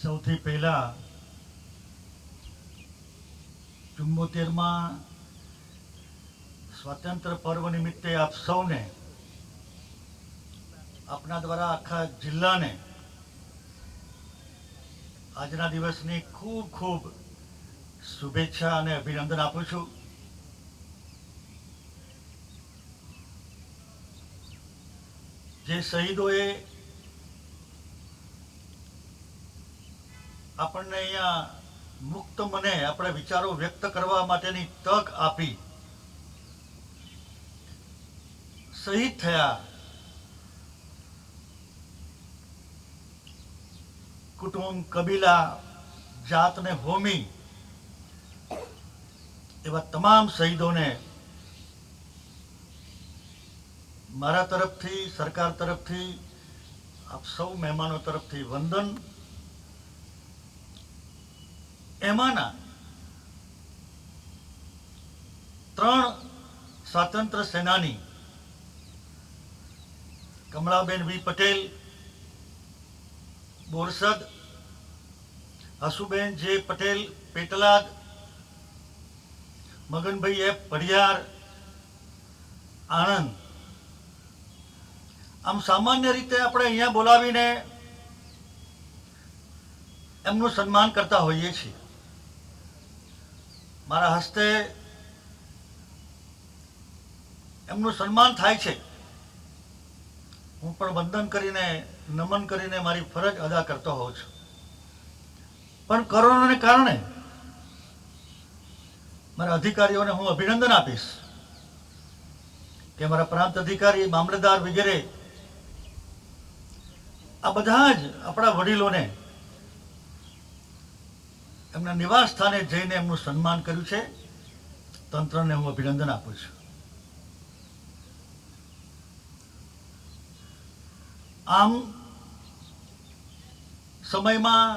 સૌથી પહેલા 74માં સ્વાતંત્ર્ય પર્વ નિમિત્તે આપ સૌને આપના દ્વારા આખા જિલ્લાને આજના દિવસની ખૂબ ખૂબ શુભેચ્છા અને અભિનંદન આપું છું. જે શહીદોએ આપણને અહીંયા મુક્ત મને આપણે વિચારો વ્યક્ત કરવા માટેની તક આપી, શહીદ થયા, કુટુંબ, કબીલા, જાતને હોમી એવા તમામ શહીદોને મારા તરફથી, સરકાર તરફથી, આપ સૌ મહેમાનો તરફથી વંદન. એમાંના 3 સ્વાતંત્ર્ય સેનાની કમલાબેન વી પટેલ બોરસદ, હસુબેન જે પટેલ પેટલાદ, મગનભાઈ એફ પડિયાર આણંદ. આમ સામાન્ય રીતે આપણે અહીંયા બોલાવીને એમનું સન્માન કરતા હોઈએ છીએ. મારા હસ્તે એમનું સન્માન થાય છે. હું પણ વંદન કરીને, નમન કરીને મારી ફરજ અદા કરતો હોઉં છું. પણ કોરોનાને કારણે મારા અધિકારીઓને હું અભિનંદન આપીશ કે મારા પ્રાંત અધિકારી, મામલતદાર વગેરે આ બધા જ આપણા વડીલોને એમના નિવાસ સ્થાને જઈને એમનું સન્માન કર્યું છે. તંત્રને હું અભિનંદન આપું છું. આમ સમયમાં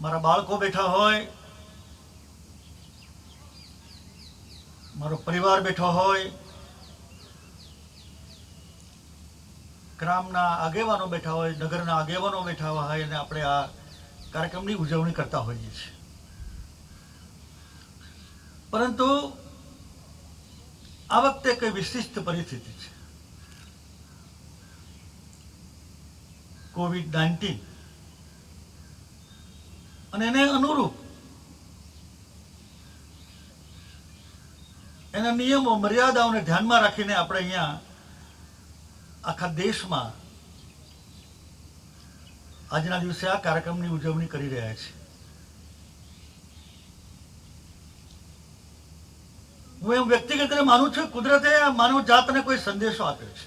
મારા બાળકો બેઠા હોય, મારો પરિવાર બેઠો હોય, ગ્રામના આગેવાનો બેઠા હોય, નગરના આગેવાનો બેઠા હોય અને આપણે આ કાર્યક્રમની ઉજવણી કરતા હોઈએ છીએ. પરંતુ આ વખતે કઈ વિશિષ્ટ પરિસ્થિતિ છે. COVID-19 અને એને અનુરૂપ એના નિયમો, મર્યાદાઓને ધ્યાનમાં રાખીને આપણે અહીંયા આખા દેશમાં આજના દિવસે આ કાર્યક્રમની ઉજવણી કરી રહ્યા છે. હું એમ વ્યક્તિગત રીતે માનું છું, કુદરતે આ માનવ જાતને કોઈ સંદેશો આપ્યો છે.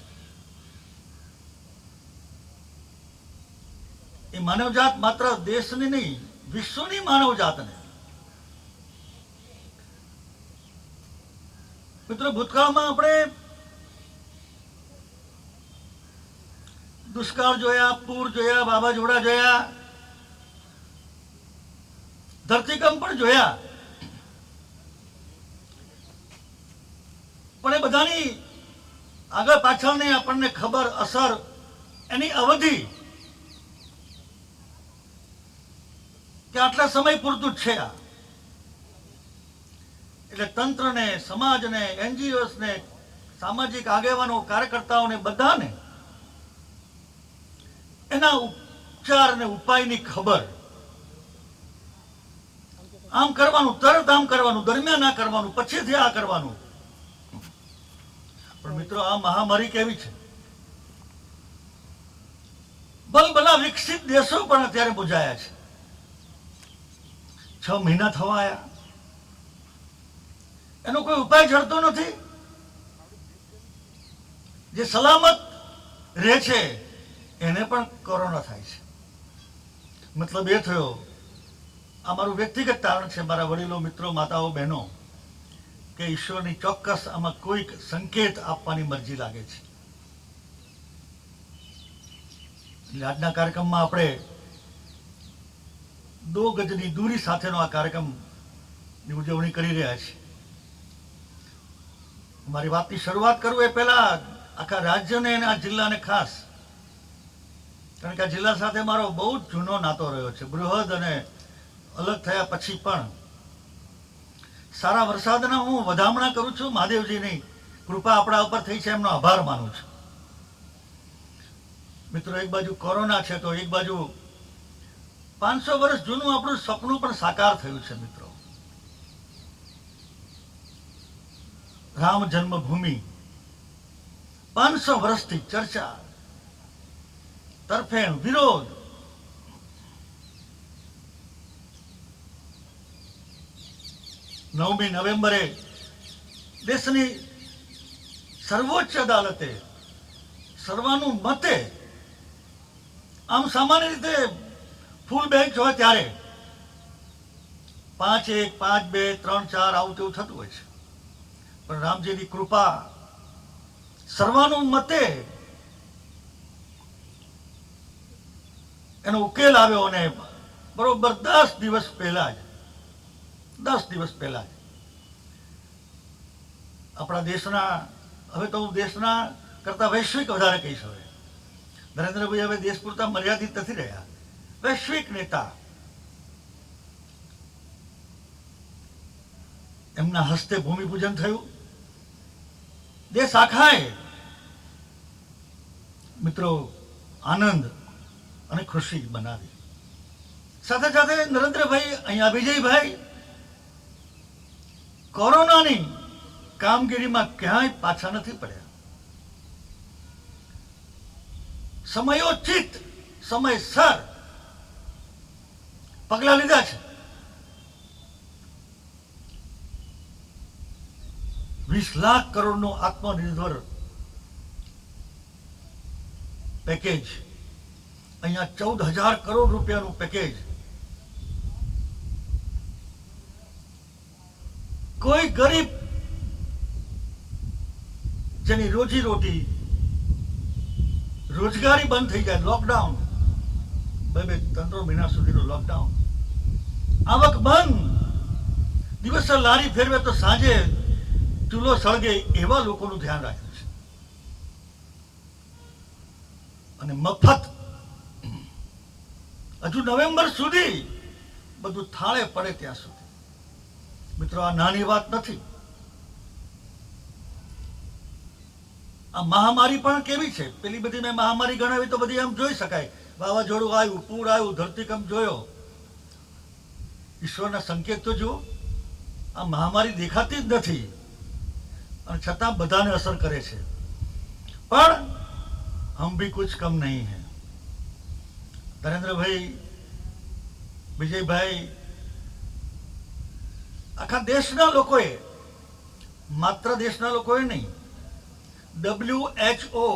એ માનવ જાત માત્ર દેશની નહીં, વિશ્વની માનવ જાતને. મિત્રો, ભૂતકાળમાં આપણે દુષ્કાળ જોયા, પૂર જોયા, વાવાઝોડા જોયા, ધરતીકંપ પણ જોયા. પણ એ બધાની આગળ પાછળની આપણને ખબર, અસર, એની અવધિ કે આટલા સમય પૂરતું જ છે. આ એટલે તંત્રને, સમાજને, NGOsને, સામાજિક આગેવાનો, કાર્યકર્તાઓને બધાને એના ઉપચાર અને ઉપાયની ખબર. આમ કરવાનું, તરત આમ કરવાનું, દરમિયાન આ કરવાનું, પછીથી આ કરવાનું. પણ મિત્રો, આ મહામારી કેવી છે? ભલા વિકસિત દેશો પણ અત્યારે બુજાયા છે. 6 મહિના થવા આવ્યા, એનો કોઈ ઉપાય જડતો નથી. જે સલામત રહે છે એને પણ કોરોના થાય છે. મતલબ એ થયો, આ મારું વ્યક્તિગત તારણ છે, મારા વડીલો, મિત્રો, માતાઓ, બહેનો, કે ઈશ્વરની ચોક્કસ આમાં કોઈક સંકેત આપવાની મરજી લાગે છે. એટલે આજના કાર્યક્રમમાં આપણે 2 ગજની દૂરી સાથેનો આ કાર્યક્રમની ઉજવણી કરી રહ્યા છીએ. મારી વાતની શરૂઆત કરું એ પહેલા આખા રાજ્યને અને આ જિલ્લાને ખાસ કારણ કે આ જિલ્લા સાથે મારો બહુ જ જૂનો નાતો રહ્યો છે, બૃહદ, અને અલગ થયા પછી પણ સારા વરસાદના હું વધામણા કરું છું. મહાદેવજીની કૃપા આપણા ઉપર થઈ છે, એમનો આભાર માનું છું. મિત્રો, એક બાજુ કોરોના છે તો એક બાજુ 500 વર્ષ જૂનું આપણું સપનું પણ સાકાર થયું છે. મિત્રો, રામ જન્મભૂમિ 500 વર્ષથી ચર્ચા, તરફેણ, વિરોધ. નવમી નવેમ્બરે દેશની સર્વોચ્ચ અદાલતે સર્વાનુમતે, આમ સામાન્ય રીતે ફૂલ બેન્ચ હોય ત્યારે 5-1, 5-2, 3-4 આવું તેવું થતું હોય છે, પણ રામજીની કૃપા સર્વાનુમતે એનો ઉકેલ આવ્યો, અને બરોબર 10 દિવસ પહેલા જ આપણા દેશના, હવે તો હું દેશના કરતા વૈશ્વિક વધારે કહીશ, હવે નરેન્દ્રભાઈ હવે દેશ પૂરતા મર્યાદિત નથી રહ્યા, વૈશ્વિક નેતા, એમના હસ્તે ભૂમિપૂજન થયું. દેશ આખાએ મિત્રો આનંદ અને ખુશી બનાવી. સાથે સાથે નરેન્દ્રભાઈ, અહીંયા વિજયભાઈ કોરોનાની કામગીરીમાં ક્યાંય પાછા નથી પડ્યા. સમયોચિત, સમયસર પગલાં લીધા છે. 20 લાખ કરોડનું આત્મનિર્ભર પેકેજ, અહીંયા 14,000 કરોડ રૂપિયાનું પેકેજ. કોઈ ગરીબ જેની રોજી રોટી, રોજગારી બંધ થઈ જાય, લોકડાઉન, 2-3 મહિના સુધીનું લોકડાઉન, આવક બંધ, દિવસે લારી ફેરવે તો સાંજે ચૂલો સળગે, એવા લોકોનું ધ્યાન રાખ્યું છે. અને મફત, હજુ નવેમ્બર સુધી બધું થાળે પડે ત્યાં સુધી. મિત્રો, આ નાની વાત નથી. આ મહામારી પણ કેવી છે, પેલી બધી મેં મહામારી ગણાવી તો બધી આમ જોઈ શકાય. વાવાઝોડું આવ્યું, પૂર આવ્યું, ધરતીકંપ જોયો, ઈશ્વરના સંકેત તો જુઓ. આ મહામારી દેખાતી જ નથી, અને છતાં બધાને અસર કરે છે. પણ હમ ભી કુછ કમ નહીં હૈ. નરેન્દ્રભાઈ, વિજયભાઈ, આખા દેશના લોકોએ, માત્ર દેશના લોકોએ નહીં, WHO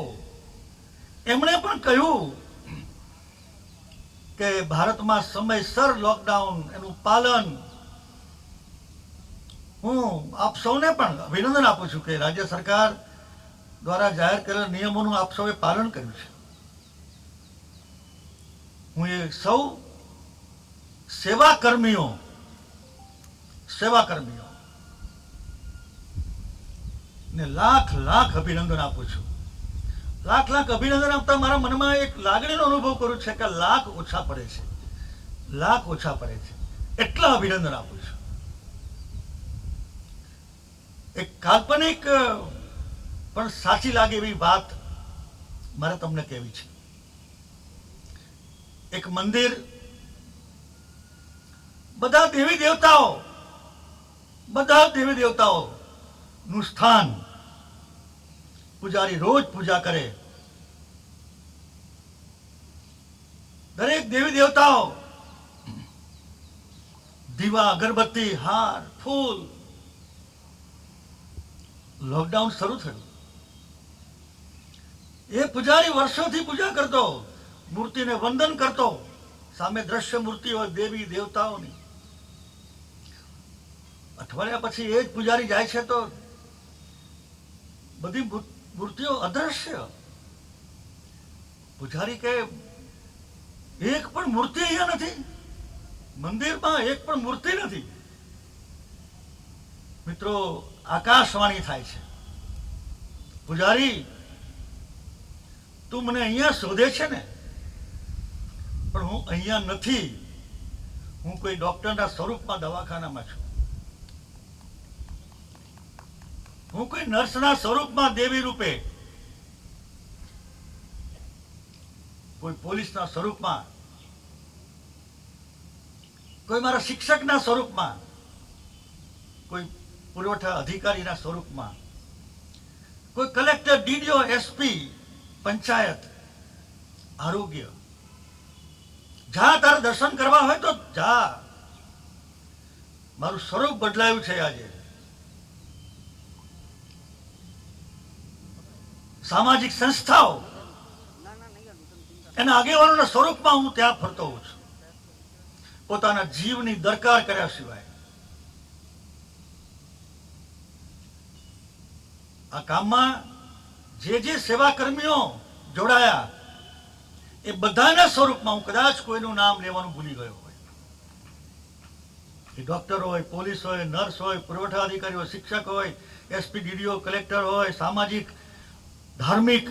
એમણે પણ કહ્યું કે ભારતમાં સમયસર લોકડાઉન, એનું પાલન. હું આપ સૌને પણ અભિનંદન આપું છું કે રાજ્ય સરકાર દ્વારા જાહેર કરેલા નિયમોનું આપ સૌએ પાલન કર્યું છે. હું એ સૌ સેવાકર્મીઓ ને લાખ અભિનંદન આપું છું. લાખ અભિનંદન આપતા મારા મનમાં એક લાગણીનો અનુભવ કરું છે કે લાખ ઓછા પડે છે, એટલા અભિનંદન આપું છું. એક કાલ્પનિક પણ સાચી લાગે એવી વાત મારે તમને કહેવી છે. એક મંદિર, બધા દેવી દેવતાઓ નું સ્થાન, પૂજારી રોજ પૂજા કરે, દરેક દેવી દેવતાઓ દીવા, અગરબત્તી, હાર, ફૂલ. લોકડાઉન શરૂ થયું, એ પૂજારી વર્ષોથી પૂજા કરતો, મૂર્તિને વંદન કરતો, સામે દ્રશ્ય મૂર્તિ હોય દેવી દેવતાઓની. અઠવાડિયા પછી એ જ પૂજારી જાય છે તો બધી મૂર્તિઓ અદ્રશ્ય. પૂજારી કે એક પણ મૂર્તિ અહીંયા નથી, મંદિરમાં એક પણ મૂર્તિ નથી. મિત્રો, આકાશવાણી થાય છે, પૂજારી તું મને અહીંયા શોધે છે ને, પણ હું અહીંયા નથી. હું કોઈ ડોક્ટરના સ્વરૂપમાં દવાખાનામાં છું. હું કોઈ નર્સના સ્વરૂપમાં દેવી રૂપે, કોઈ પોલીસના સ્વરૂપમાં, કોઈ મારા શિક્ષકના સ્વરૂપમાં, કોઈ પુરવઠા અધિકારીના સ્વરૂપમાં, કોઈ કલેક્ટર, ડીડીઓ, એસપી, પંચાયત, આરોગ્ય. જા તારે દર્શન કરવા હોય તો જા. મારું સ્વરૂપ બદલાયું છે આજે. સામાજિક સંસ્થાઓ એના આગેવાનોના સ્વરૂપમાં હું ત્યાં ફરતો હોઉં છું, પોતાના જીવની દરકાર કર્યા સિવાય. આ કામમાં જે સેવા કર્મીઓ જોડાયા એ બધાના સ્વરૂપમાં હું કદાચ કોઈનું નામ લેવાનું ભૂલી ગયો હોય. એ ડોક્ટર હોય, પોલીસ હોય, નર્સ હોય, પુરવઠા અધિકારી હોય, શિક્ષક હોય, એસપી, ડીડીઓ, કલેક્ટર હોય, સામાજિક, ધાર્મિક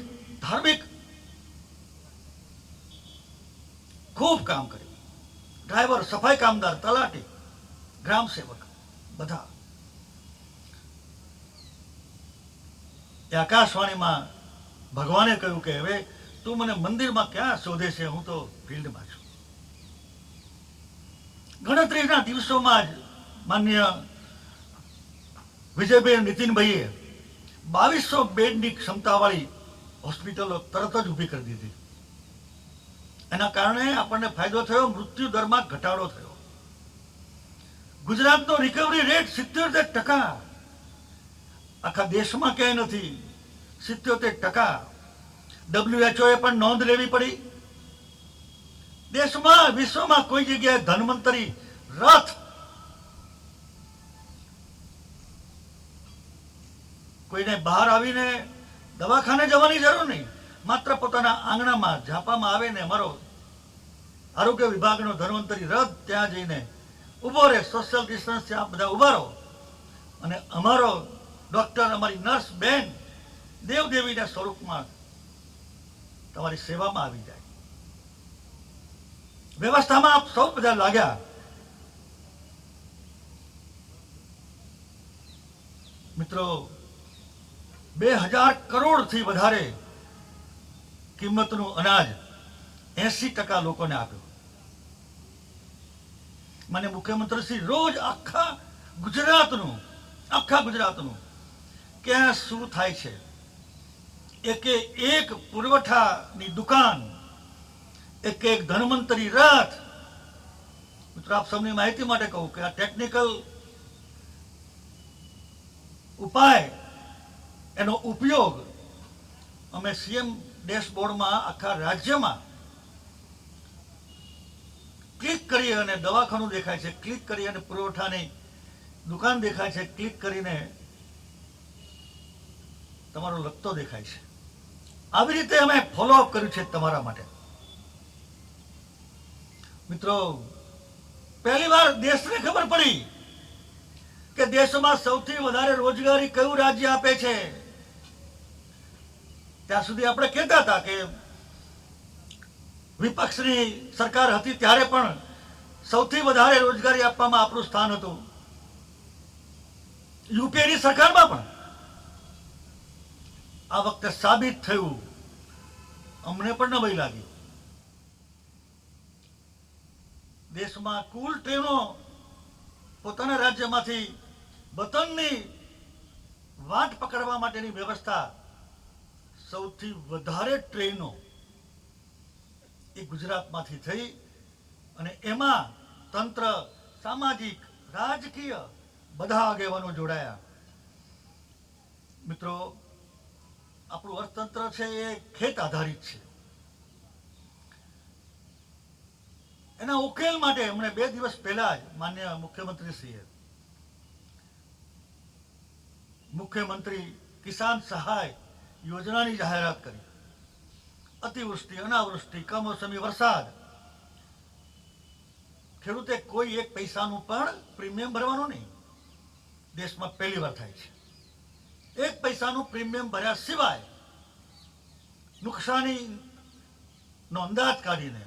ખૂબ કામ કર્યું. ડ્રાઈવર, સફાઈ કામદાર, તલાટી, ગ્રામ સેવક, બધા. એ આકાશવાણીમાં ભગવાને કહ્યું કે હવે તું મને મંદિરમાં ક્યાં શોધે છે, હું તો ફિલ્ડમાં છું. ગણતરીના દિવસોમાં જ માન્ય વિજયભાઈ, નીતિનભાઈએ 2200 બેડની ક્ષમતાવાળી હોસ્પિટલો તરત જ ઊભી કરી દીધી. એના કારણે આપણને ફાયદો થયો, મૃત્યુ દરમાં ઘટાડો થયો. ગુજરાતનો રિકવરી રેટ 77%. આખા દેશમાં ક્યાંય નથી. 77%. WHO પણ નોંધ લેવી પડી. દેશમાં, વિશ્વમાં કોઈ જગ્યાએ ધન્વંતરી રથ, કોઈને બહાર આવીને દવાખાને જવાની જરૂર નહીં, માત્ર પોતાના આંગણામાં ઝાપામાં આવે ને અમારો આરોગ્ય વિભાગનો ધન્વંતરી રથ ત્યાં જઈને ઉભો રહે, સોશિયલ ડિસ્ટન્સ ત્યાં બધા ઉભા રહો, અને અમારો ડોક્ટર, અમારી નર્સ બેન દેવદેવીના સ્વરૂપમાં તમારી સેવામાં આવી જાય. વ્યવસ્થામાં આપ સૌ બધા લાગ્યા. મિત્રો, 2000 કરોડથી વધારે કિંમતનું અનાજ 80% લોકોને આપ્યું. મને મુખ્યમંત્રી શ્રી રોજ આખા ગુજરાતનું ક્યાં શું થાય છે, એક પુરવઠાની દુકાન, એક ધન્વંતરી રથ. મિત્રો, આપ સૌની માહિતી માટે કહું કે આ ટેકનિકલ ઉપાય, એનો ઉપયોગ અમે સીએમ ડેશબોર્ડમાં આખા રાજ્યમાં ક્લિક કરી અને દવાખાનું દેખાય છે, ક્લિક કરી અને પુરવઠાની દુકાન દેખાય છે, ક્લિક કરીને તમારો લગતો દેખાય છે. આવી રીતે અમે ફોલોઅપ કર્યું છે તમારા માટે. મિત્રો, પહેલી વાર દેશને ખબર પડી કે દેશમાં સૌથી વધારે રોજગારી કયું રાજ્ય આપે છે. ત્યાં સુધી આપણે કહેતા હતા કે વિપક્ષની સરકાર હતી ત્યારે પણ સૌથી વધારે રોજગારી આપવામાં આપણું સ્થાન હતું. યુપીએની સરકારમાં પણ આ વખતે સાબિત થયું. અમને પણ નવાઈ લાગી. દેશમાં કુલ ટ્રેનો પોતાના રાજ્યમાંથી વતનની વાટ પકડવા માટેની વ્યવસ્થા, સૌથી વધારે ટ્રેનો એ ગુજરાતમાંથી થઈ, અને એમાં તંત્ર, સામાજિક, રાજકીય બધા આગેવાનો જોડાયા. મિત્રો, આપણું અર્થતંત્ર છે એ ખેત આધારિત છે. એના ઉકેલ માટે હમણે 2 દિવસ પહેલા જ માન્ય મુખ્યમંત્રીશ્રીએ મુખ્યમંત્રી કિસાન સહાય યોજનાની જાહેરાત કરી. અતિવૃષ્ટિ, અનાવૃષ્ટિ, કમોસમી વરસાદ, ખેડૂતે કોઈ એક પૈસાનું પણ પ્રીમિયમ ભરવાનું નહીં. દેશમાં પહેલી વાર થાય છે. એક પૈસાનું પ્રીમિયમ ભર્યા સિવાય નુકસાનીનો અંદાજ કાઢીને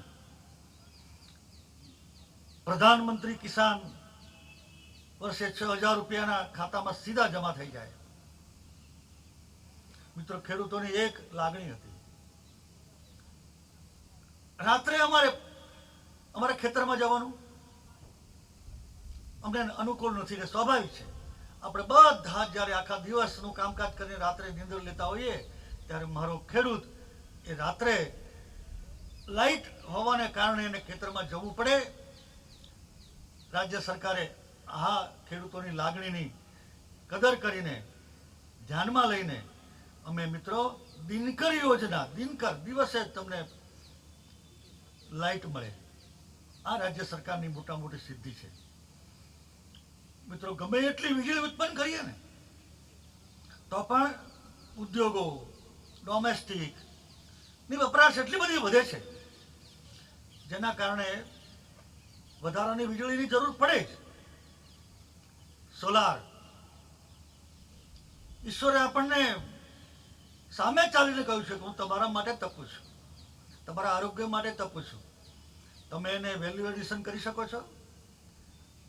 પ્રધાનમંત્રી કિસાન વર્ષે 6,000 રૂપિયાના ખાતામાં સીધા જમા થઈ જાય. મિત્રો, ખેડૂતોની એક લાગણી હતી. રાત્રે અમારે ખેતરમાં જવાનું અમને અનુકૂળ નથી ને સ્વાભાવિક છે. આપણે બધા જ્યારે આખા દિવસનું કામકાજ કરીને રાત્રે નીંદર લેતા હોઈએ ત્યારે મારો ખેડૂત એ રાત્રે લાઇટ હોવાને કારણે એને ખેતરમાં જવું પડે. રાજ્ય સરકારે આ ખેડૂતોની લાગણીની કદર કરીને ધ્યાનમાં લઈને અમે મિત્રો દિનકર યોજના, દિનકર દિવસે તમને લાઇટ મળે, આ રાજ્ય સરકારની મોટા મોટી સિદ્ધિ છે. મિત્રો, ગમે એટલી વીજળી ઉત્પન્ન કરીએ ને તો પણ ઉદ્યોગો, ડોમેસ્ટિક ની વપરાશ એટલી બધી વધે છે જેના કારણે વધારાની વીજળીની જરૂર પડે જ. સોલાર, ઈશ્વરે આપણને સામે ચાલીને કહ્યું છે કે હું તમારા માટે તપું છું, તમારા આરોગ્ય માટે તપું છું. તમે એને વેલ્યુ એડિશન કરી શકો છો,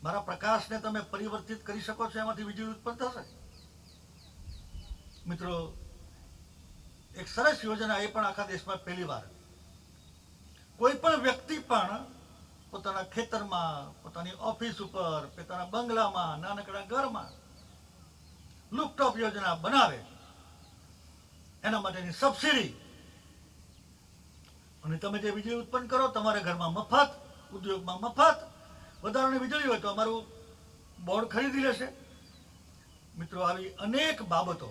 મારા પ્રકાશને તમે પરિવર્તિત કરી શકો છો, એમાંથી વીજળી ઉત્પન્ન થશે. મિત્રો, એક સરસ યોજના એ પણ આખા દેશમાં પહેલી વાર કોઈ પણ વ્યક્તિ પણ પોતાના ખેતરમાં, પોતાની ઓફિસ ઉપર, પોતાના બંગલામાં, નાનકડા ઘરમાં રૂફટોપ યોજના બનાવે એના માટેની સબસિડી, અને તમે જે વીજળી ઉત્પન્ન કરો તમારા ઘરમાં મફત, ઉદ્યોગમાં મફત. વધારાની વીજળી હોય તો અમારું બોર્ડ ખરીદી લેશે. મિત્રો, આવી અનેક બાબતો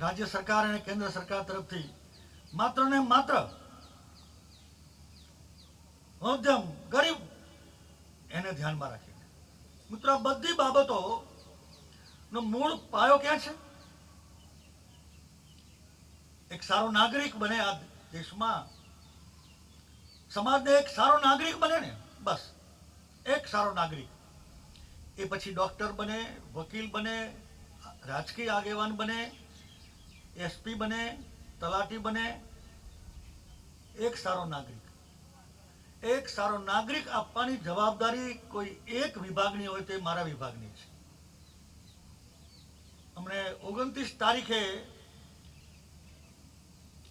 રાજ્ય સરકાર અને કેન્દ્ર સરકાર તરફથી માત્ર ને માત્ર મધ્યમ ગરીબ એને ધ્યાનમાં રાખીને. મિત્રો, આ બધી બાબતોનો મૂળ પાયો ક્યાં છે? એક સારો નાગરિક બને આ દેશમાં, સમાજને એક સારો નાગરિક બને ને, બસ એક સારો નાગરિક. એ પછી ડોક્ટર બને, વકીલ બને, રાજકીય આગેવાન બને, એસપી બને, તલાટી બને. એક સારો નાગરિક આપવાની જવાબદારી કોઈ એક વિભાગની હોય તો એ મારા વિભાગની છે. અમને 29 તારીખે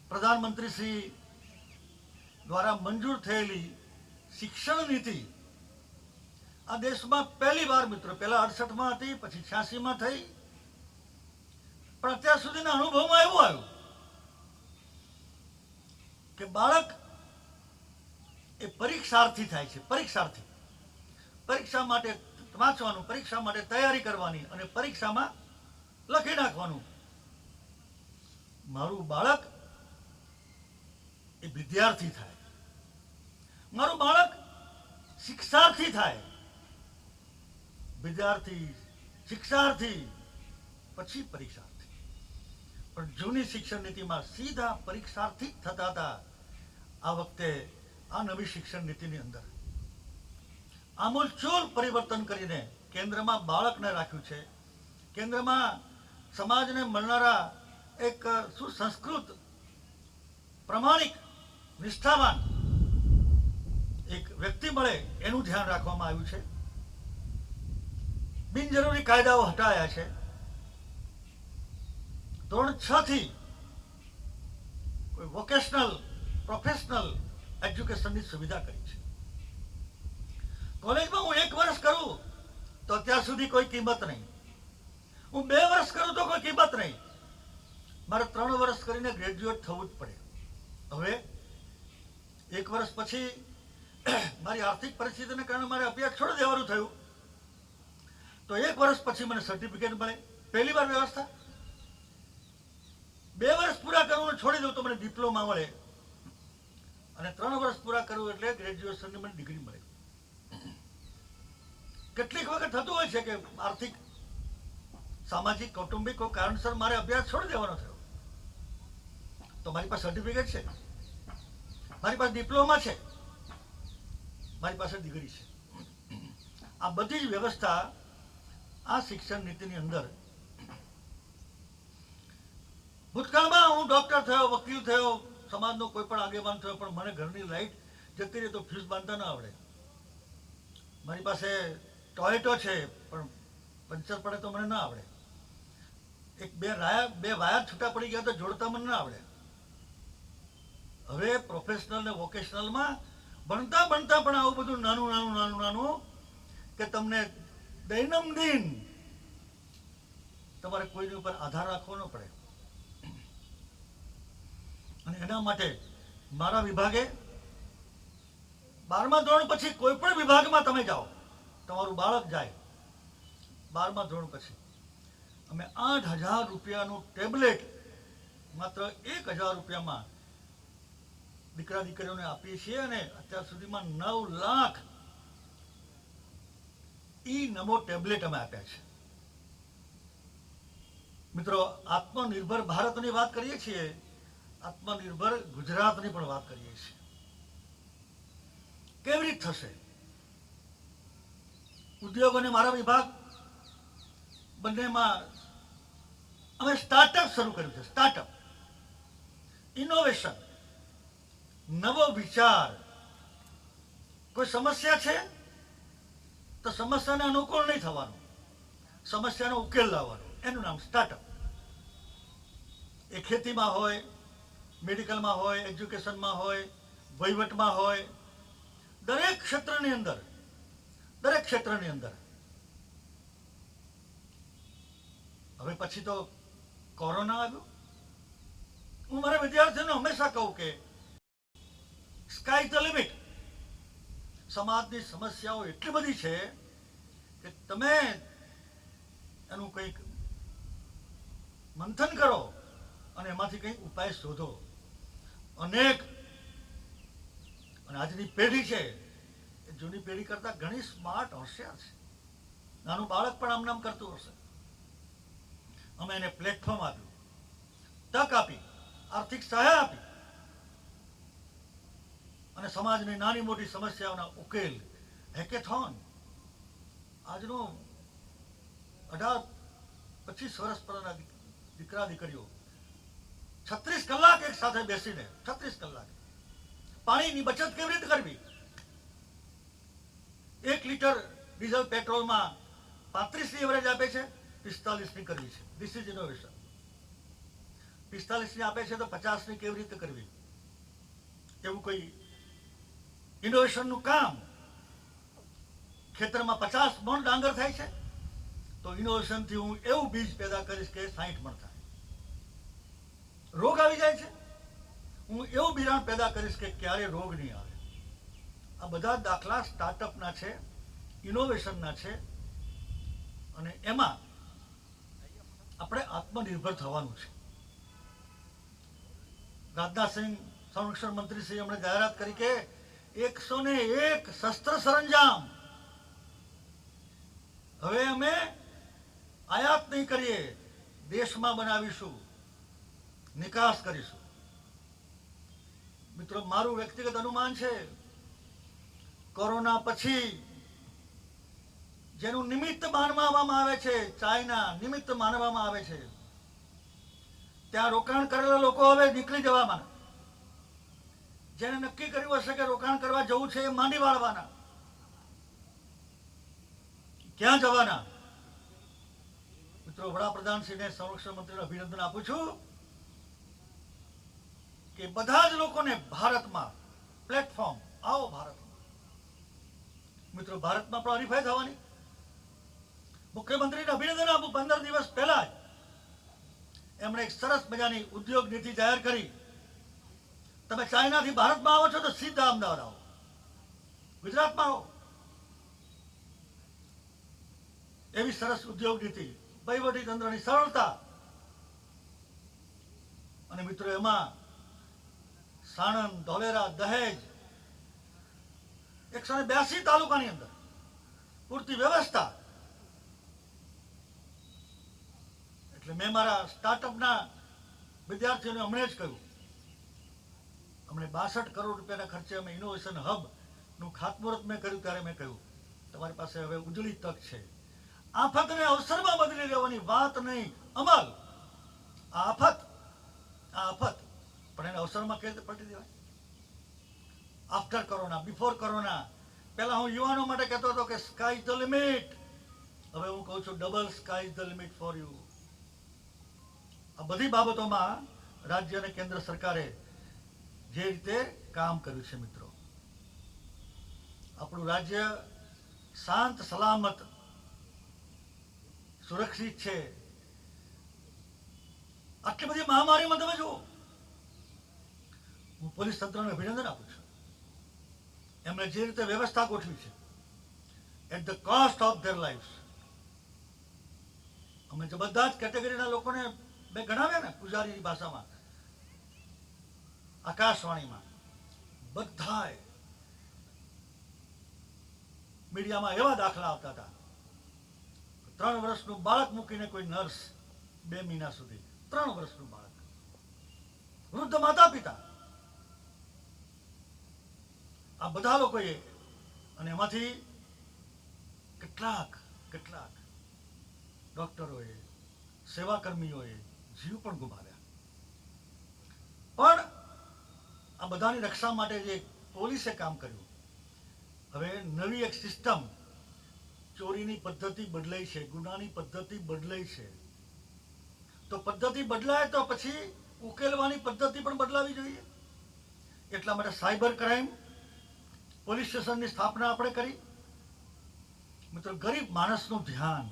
પ્રધાનમંત્રી શ્રી દ્વારા મંજૂર થયેલી શિક્ષણ નીતિ આ દેશમાં પહેલી વાર, મિત્રો, પહેલા 68માં હતી, પછી 86માં થઈ, પણ અત્યાર સુધીના અનુભવમાં એવું આવ્યું કે બાળક એ પરીક્ષાર્થી થાય છે. પરીક્ષા માટે વાંચવાનું, પરીક્ષા માટે તૈયારી કરવાની અને પરીક્ષામાં લખી નાખવાનું. મારું બાળક એ વિદ્યાર્થી થાય, મારું બાળક શિક્ષાર્થી થાય. વિદ્યાર્થી, શિક્ષાર્થી, પછી પરીક્ષાર્થી. પણ જૂની શિક્ષણ નીતિમાં સીધા પરીક્ષાર્થી થતા હતા. આ વખતે આ નવી શિક્ષણ નીતિની અંદર આમૂલચૂલ પરિવર્તન કરીને કેન્દ્રમાં બાળકને રાખ્યું છે. કેન્દ્રમાં સમાજને મળનારા એક સુસંસ્કૃત, પ્રમાણિક, નિષ્ઠાવાન એક વ્યક્તિ મળે એનું ધ્યાન રાખવામાં આવ્યું છે. બિનજરૂરી કાયદાઓ હટાયા છે. ધોરણ 6 થી કોઈ વોકેશનલ, પ્રોફેશનલ એજ્યુકેશનની સુવિધા કરી છે. કોલેજમાં હું 1 વર્ષ કરું તો અત્યાર સુધી કોઈ કિંમત નહીં, હું 2 વર્ષ કરું તો કોઈ કિંમત નહીં, મારે 3 વર્ષ કરીને ગ્રેજ્યુએટ થવું જ પડે. હવે 1 વર્ષ પછી મારી આર્થિક પરિસ્થિતિને કારણે મારે અભ્યાસ છોડી દેવાનું થયું, તો 1 વર્ષ પછી મને સર્ટિફિકેટ મળે, પહેલી વાર વ્યવસ્થા. 2 વર્ષ પૂરા કરવું છોડી દઉં તો મને ડિપ્લોમા મળે, અને 3 વર્ષ પૂરા કરવું એટલે ગ્રેજ્યુએશનની મને ડિગ્રી મળે. કેટલીક વખત થતું હોય છે કે આર્થિક, સામાજિક, કૌટુંબિક કોઈ કારણસર મારે અભ્યાસ છોડી દેવાનો થયો, તો મારી પાસે સર્ટિફિકેટ છે, મારી પાસે ડિપ્લોમા છે, મારી પાસે ડિગ્રી છે. આ બધી જ વ્યવસ્થા આ શિક્ષણ નીતિની અંદર. ભૂતકાળમાં હું ડોક્ટર થયો, વકીલ થયો, સમાજનો કોઈ પણ આગેવાન થયો, પણ મને ઘરની લાઈટ જતી રહી તો ફ્યુઝ બાંધતા ન આવડે. મારી પાસે ટોયટો છે પણ પંચર પડે તો મને ના આવડે. બે વાયર છૂટા પડી ગયા તો જોડતા મને ના આવડે. હવે પ્રોફેશનલ ને વોકેશનલમાં ભણતા પણ આવું બધું નાનું કે તમને દૈનંદિન તમારે કોઈની ઉપર આધાર રાખવો ન પડે. અને એના માટે મારા વિભાગે 12મા ધોરણ પછી કોઈ પણ વિભાગમાં તમે જાઓ, તમારું બાળક જાય 12મા ધોરણ પછી, અમે 8,000 રૂપિયાનું ટેબ્લેટ માત્ર 1,000 રૂપિયામાં દીકરા દીકરીઓને આપીએ છીએ. અને અત્યાર સુધીમાં 9 લાખ નમો ટેબ્લેટ અમે આપ્યા છે. મિત્રો, આત્મનિર્ભર ભારતની વાત કરીએ છીએ, આત્મનિર્ભર ગુજરાતની પણ વાત કરીએ છીએ. કેવી રીતે થશે? ઉદ્યોગ અને મારા વિભાગ બંનેમાં અમે સ્ટાર્ટઅપ શરૂ કર્યું છે. સ્ટાર્ટઅપ, ઇનોવેશન, નવો વિચાર. કોઈ સમસ્યા છે તો સમસ્યાને અનુકૂળ નહીં થવાનું, સમસ્યાનો ઉકેલ લાવવાનો, એનું નામ સ્ટાર્ટઅપ. એ ખેતીમાં હોય, મેડિકલમાં હોય, એજ્યુકેશનમાં હોય, વહીવટમાં હોય, દરેક ક્ષેત્રની અંદર. હવે પછી તો કોરોના આવ્યું. હું મારા વિદ્યાર્થીઓને હંમેશા કહું કે સ્કાય ધ લિમિટ. સમાજની સમસ્યાઓ એટલી બધી છે કે તમે એનું કંઈક મંથન કરો અને એમાંથી કંઈક ઉપાય શોધો. અને આજની પેઢી છે એ જૂની પેઢી કરતા ઘણી સ્માર્ટ, હોશિયાર છે. નાનું બાળક પણ આમ નામ કરતું હશે. અમે એને પ્લેટફોર્મ આપ્યું, તક આપી, આર્થિક સહાય આપી અને સમાજની નાની મોટી સમસ્યાઓના ઉકેલ. હેકેથોન. આજનો 18-25 વર્ષ પરના દીકરા દીકરીઓ 36 કલાક એક સાથે બેસીને 36 કલાક પાણીની બચત કેવી રીતે કરવી? 1 લીટર ડીઝલ પેટ્રોલમાં 35ની એવરેજ આપે છે, 45ની કરવી છે. This is innovation. 45ની આપે છે તો 50ની કેવી રીતે કરવી? એવું કોઈ ઇનોવેશનનું કામ. ખેતરમાં 50 મણ ડાંગર થાય છે તો ઇનોવેશનથી હું એવું બીજ પેદા કરીશ કે 60 મણ થાય. રોગ આવી જાય છે, હું એવું બિયારણ પેદા કરીશ કે ક્યારે રોગ નહીં આવે. આ બધા દાખલા સ્ટાર્ટઅપના છે, ઇનોવેશનના છે. અને એમાં આપણે આત્મનિર્ભર થવાનું છે. રાજનાથસિંહ સંરક્ષણ મંત્રી શ્રી હમણાં જાહેરાત કરી કે 101 શસ્ત્ર સરંજામ હવે અમે આયાત નહીં કરીએ, દેશમાં બનાવીશું, નિકાસ કરીશું. મિત્રો, મારું વ્યક્તિગત અનુમાન છે કોરોના પછી જેનું નિમિત્ત માનવામાં આવે છે, ચાઇના નિમિત્ત માનવામાં આવે છે, ત્યાં રોકાણ કરેલા લોકો હવે નીકળી જવાના. જેને નક્કી કર્યું હશે કે રોકાણ કરવા જવું છે એ માંડી વાળવાના. ક્યાં જવાના? મિત્રો, વડાપ્રધાનશ્રીને, સંરક્ષણ મંત્રીને અભિનંદન આપું છું કે બધા જ લોકોને ભારતમાં પ્લેટફોર્મ, આવો ભારતમાં. મિત્રો, ભારતમાં પણ હરીફાઈ થવાની. મુખ્યમંત્રીને અભિનંદન આપું. 15 દિવસ પહેલા જ એમણે એક સરસ મજાની ઉદ્યોગ નીતિ જાહેર કરી. તમે ચાઇનાથી ભારતમાં આવો છો તો સીધા અમદાવાદ આવો, ગુજરાતમાં આવો. એવી સરસ ઉદ્યોગ નીતિ, વહીવટી તંત્રની સરળતા. અને મિત્રો, એમાં સાણંદ, ધોલેરા, દહેજ 182 તાલુકાની અંદર પૂરતી વ્યવસ્થા. એટલે મેં મારા સ્ટાર્ટઅપના વિદ્યાર્થીઓને હમણાં જ કહ્યું, હમણે 62 કરોડ રૂપિયાના ખર્ચે અમે ઇનોવેશન હબનું ખાતમુહૂર્ત મેં કર્યું ત્યારે મેં કહ્યું તમારી પાસે હવે ઉજળી તક છે. આફતને અવસરમાં બદલી લેવાની વાત નહીં, અમલ. આફત પણ એને અવસરમાં કેવી રીતે પલટી દેવાય? After corona, before corona. પહેલા હું યુવાનો માટે કહેતો હતો કે સ્કાય ઇઝ ધ લિમિટ. હવે હું કહું છું double sky is the limit for you. આ બધી બાબતોમાં રાજ્ય અને કેન્દ્ર સરકારે જે રીતે કામ કર્યું છે મિત્રો, આપણું રાજ્ય શાંત સલામત સુરક્ષિત છે. આટલી બધી મહામારીમાં તમે જુઓ, હું પોલીસ તંત્રને અભિનંદન આપું છું. એમણે જે રીતે વ્યવસ્થા ગોઠવી છે at the cost of their life. અમે જે બધા જ કેટેગરીના લોકોને મેં ગણાવ્યા ને પૂજારીની ભાષામાં, આકાશવાણીમાં, બધાએ મીડિયામાં એવા દાખલા આવતા હતા. 3 વર્ષનું બાળક મૂકીને કોઈ નર્સ 2 મહિના સુધી, 3 વર્ષનું બાળક, વૃદ્ધ માતા પિતા, આ બધા લોકોએ, અને એમાંથી કેટલાક ડોક્ટરોએ, સેવાકર્મીઓએ જીવ પણ ગુમાવ્યા. પણ આ બધાની રક્ષા માટે જે પોલીસે કામ કર્યું, હવે નવી એક સિસ્ટમ, ચોરીની પદ્ધતિ બદલાઈ છે, ગુનાની પદ્ધતિ બદલાઈ છે. તો પદ્ધતિ બદલાય તો પછી ઉકેલવાની પદ્ધતિ પણ બદલાવી જોઈએ. એટલા માટે સાયબર ક્રાઇમ પોલીસ સ્ટેશનની સ્થાપના આપણે કરી. મિત્રો, ગરીબ માણસનું ધ્યાન,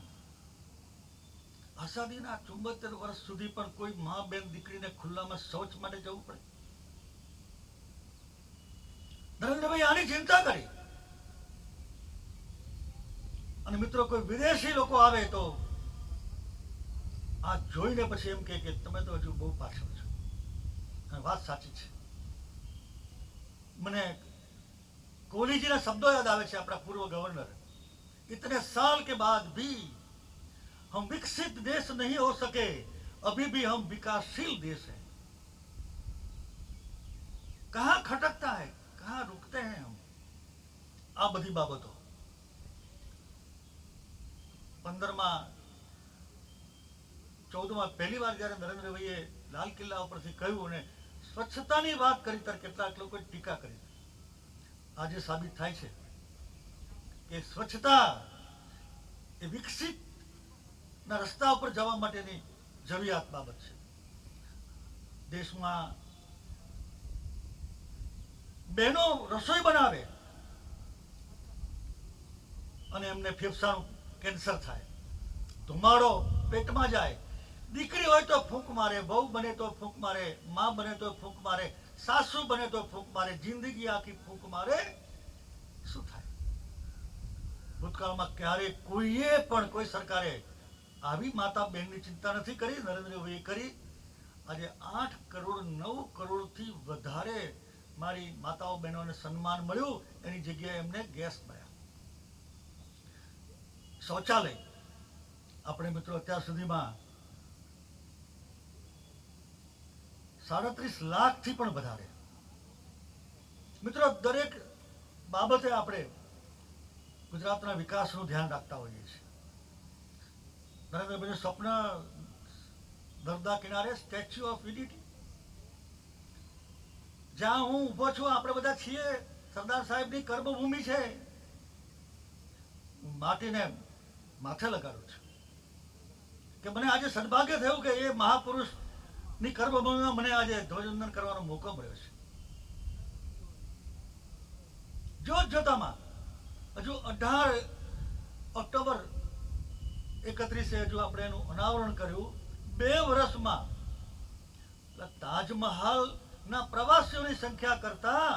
આઝાદીના 74 વર્ષ સુધી પણ કોઈ મા બેન દીકરીને ખુલ્લામાં શૌચ માટે જવું પડે? નરેન્દ્રભાઈ આની ચિંતા કરી. અને મિત્રો, કોઈ વિદેશી લોકો આવે તો આ જોઈને પછી એમ કે તમે તો હજુ બહુ પાછળ છો. અને વાત સાચી છે. મને કોહલીજીના શબ્દો યાદ આવે છે, આપણા પૂર્વ ગવર્નર. इतने साल के बाद भी हम विकसित देश नहीं हो सके, अभी भी हम विकासशील देश हैं. कहां खटकता है, कहां रुकते हैं हम. આ બધી બાબતો 15માં 14માં પહેલી વાર જ્યારે નરેન્દ્રભાઈએ લાલ કિલ્લા ઉપરથી કહ્યું અને સ્વચ્છતાની વાત કરી ત્યારે કેટલાક લોકોએ ટીકા કરી. આજે સાબિત થાય છે કે સ્વચ્છતા એ વિકસિત ના રસ્તા ઉપર જવા માટેની જરૂરિયાત બાબત છે. દેશમાં બહેનો રસોઈ બનાવે અને એમને ફેફસાનું કેન્સર થાય, ધુમાડો પેટમાં જાય. દીકરી હોય તો ફૂંક મારે, બહુ બને તો ફૂંક મારે, માં બને તો ફૂંક મારે, સાસુ બને તો ફૂંક મારે, જિંદગી આખી ફૂંક મારે. શું થાય? ભૂતકાળમાં ક્યારે કોઈએ પણ કોઈ સરકારે આવી માતા બહેનની ચિંતા નથી કરી. નરેન્દ્રભાઈએ કરી. આજે 8 કરોડ 9 કરોડથી વધારે મારી માતાઓ બહેનોને સન્માન મળ્યું. એની જગ્યાએ એમને ગેસ મળ્યા. શૌચાલય આપણે મિત્રો અત્યાર સુધીમાં 37 લાખથી પણ વધારે. મિત્રો, દરેક બાબતે આપણે ગુજરાતના વિકાસનું ધ્યાન રાખતા હોઈએ છીએ. નરેન્દ્રભાઈનું સ્વપ્ન નર્મદા કિનારે સ્ટેચ્યુ ઓફ યુનિટી, જ્યાં હું ઊભો છું, આપણે બધા છીએ, સરદાર સાહેબની કર્મભૂમિ છે. હું માટીને માથે લગાડું છું કે મને આજે સદભાગ્ય થયું કે એ મહાપુરુષની કર્મભૂમિમાં મને આજે ધ્વજવંદન કરવાનો મોકો મળ્યો છે. જોતામાં હજુ 18 ઓક્ટોબર 31 હજુ આપણે એનું અનાવરણ કર્યું. 2 વર્ષમાં તાજમહાલ ના પ્રવાસીઓની સંખ્યા કરતા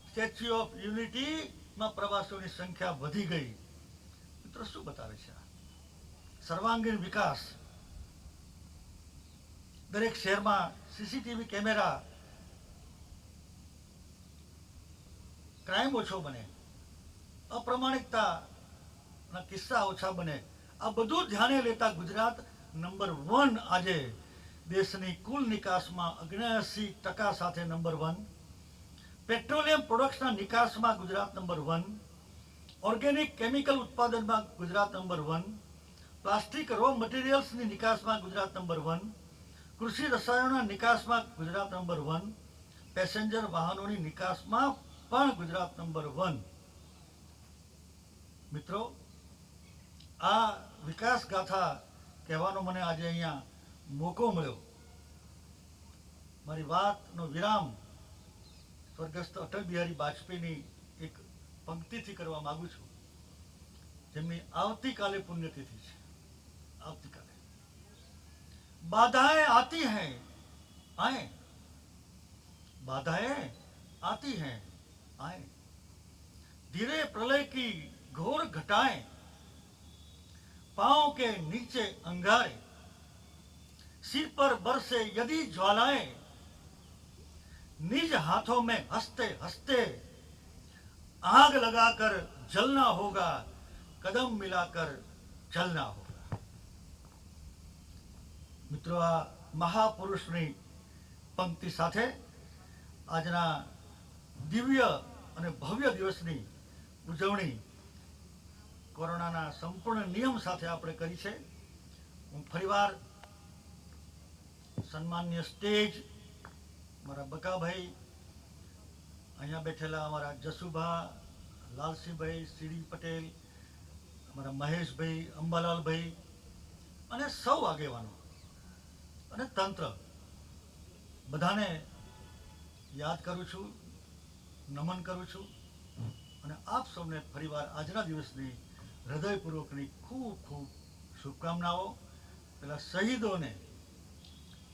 સ્ટેચ્યુ ઓફ યુનિટી માં પ્રવાસીઓની સંખ્યા વધી ગઈ. મિત્રો, શું બતાવે છે? સર્વાંગીણ વિકાસ. દરેક શહેરમાં સીસીટીવી કેમેરા, ક્રાઇમ ઓછો બને, અપ્રમાણિકતાના કિસ્સા ઓછા બને. આ બધું ધ્યાને લેતા ગુજરાત નંબર 1 આજે દેશની કુલ નિકાસમાં 79% સાથે નંબર 1. પેટ્રોલિયમ પ્રોડક્ટ્સના નિકાસમાં ગુજરાત નંબર 1. ઓર્ગેનિક કેમિકલ ઉત્પાદનમાં ગુજરાત નંબર 1. પ્લાસ્ટિક રો મટીરિયલ્સની નિકાસમાં ગુજરાત નંબર 1. કૃષિ રસાયણોના નિકાસમાં ગુજરાત નંબર 1. પેસેન્જર વાહનોની નિકાસમાં પણ ગુજરાત નંબર 1. મિત્રો, આ વિકાસ ગાથા કહેવાનો મને આજે અહીંયા મોકો મળ્યો. મારી વાતનો વિરામ સ્વર્ગસ્થ અટલ બિહારી વાજપેયીની એક પંક્તિથી કરવા માંગુ છું, જેમની આવતીકાલે પુણ્યતિથિ છે. આવતીકાલે बाधाएं आती हैं आए, बाधाएं आती हैं आए, धीरे प्रलय की घोर घटाएं, पांव के नीचे अंगारे, सिर पर बरसे यदि ज्वालाएं, निज हाथों में हंसते हंसते आग लगाकर जलना होगा, कदम मिलाकर चलना होगा. મિત્રો, આ મહાપુરુષની પંક્તિ સાથે આજના દિવ્ય અને ભવ્ય દિવસની ઉજવણી કોરોનાના સંપૂર્ણ નિયમ સાથે આપણે કરી છે. હું ફરીવાર સન્માનીય સ્ટેજ, મારા બકાભાઈ, અહીંયા બેઠેલા અમારા જસુભા, લાલસિંહભાઈ, સીડી પટેલ, અમારા મહેશભાઈ, અંબાલાલભાઈ અને સૌ આગેવાનો અને તંત્ર, બધાને યાદ કરું છું, નમન કરું છું અને આપ સૌને ફરીવાર આજના દિવસની હૃદયપૂર્વકની ખૂબ ખૂબ શુભકામનાઓ. પેલા શહીદોને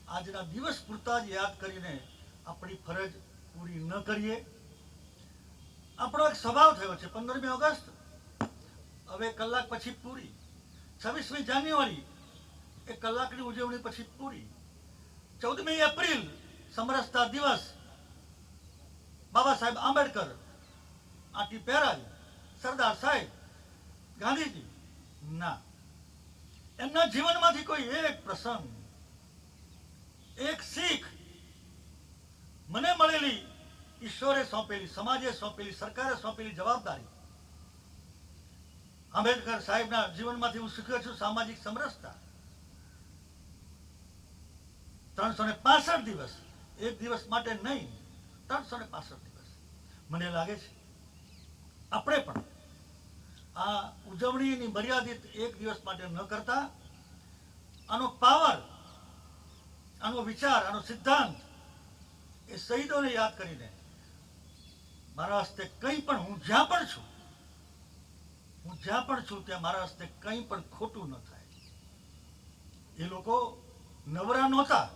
આજના દિવસ પૂરતા જ યાદ કરીને આપણી ફરજ પૂરી ન કરીએ. આપણો એક સ્વભાવ થયો છે 15મી ઓગસ્ટ હવે કલાક પછી પૂરી, 26મી જાન્યુઆરી એક કલાકની ઉજવણી પછી પૂરી, 14મી એપ્રિલ સમરસતા દિવસ, બાબા સાહેબ આંબેડકર, આંટી પહેરાજ, સરદાર સાહેબ, ગાંધીજી. ના, એમના જીવનમાંથી કોઈ એક પ્રસંગ, એક શીખ, મને મળેલી ઈશ્વરે સોંપેલી, સમાજે સોંપેલી, સરકારે સોંપેલી જવાબદારી, આંબેડકર સાહેબના જીવનમાંથી હું શીખ્યો છું સામાજિક સમરસતા. 365 દિવસ, એક દિવસ માટે નહીં, 365 દિવસ. મને લાગે છે આપણે પણ આ ઉજવણીની મર્યાદિત એક દિવસ માટે ન કરતા આનો પાવર, આનો વિચાર, આનો સિદ્ધાંત એ શહીદોને યાદ કરીને મારા હસ્તે કંઈ પણ, હું જ્યાં પણ છું ત્યાં મારા હસ્તે કંઈ પણ ખોટું ન થાય. એ લોકો નવરા નહોતા.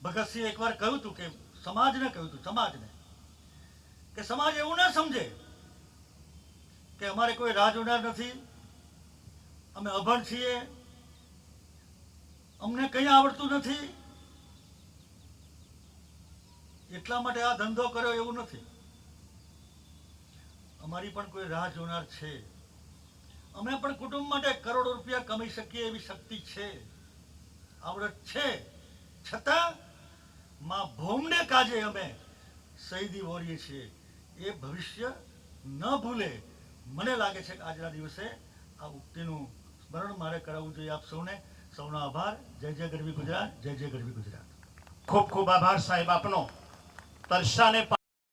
ભગતસિંહે એકવાર કહ્યું હતું કે સમાજને કે સમાજ એવું ના સમજે કે અમારે કોઈ રાહ જોનાર નથી, અમે અભણ છીએ, અમને કંઈ આવડતું નથી, એટલા માટે આ ધંધો કર્યો, એવું નથી. અમારી પણ કોઈ રાહ જોનાર છે. અમે પણ કુટુંબ માટે કરોડો રૂપિયા કમાઈ શકીએ એવી શક્તિ છે, આવડત છે. છતાં માં ભૌમને કાજે અમે શહીદી વોરીએ છીએ. એ ભવિષ્ય ન ભૂલે. મને લાગે છે કે આજના દિવસે આ ઉક્તિનું સ્મરણ મારે કરાવવું જોઈએ. આપ સૌનો આભાર. જય જય ગરવી ગુજરાત, જય જય ગરવી ગુજરાત. ખૂબ ખૂબ આભાર સાહેબ આપનો. તરસાને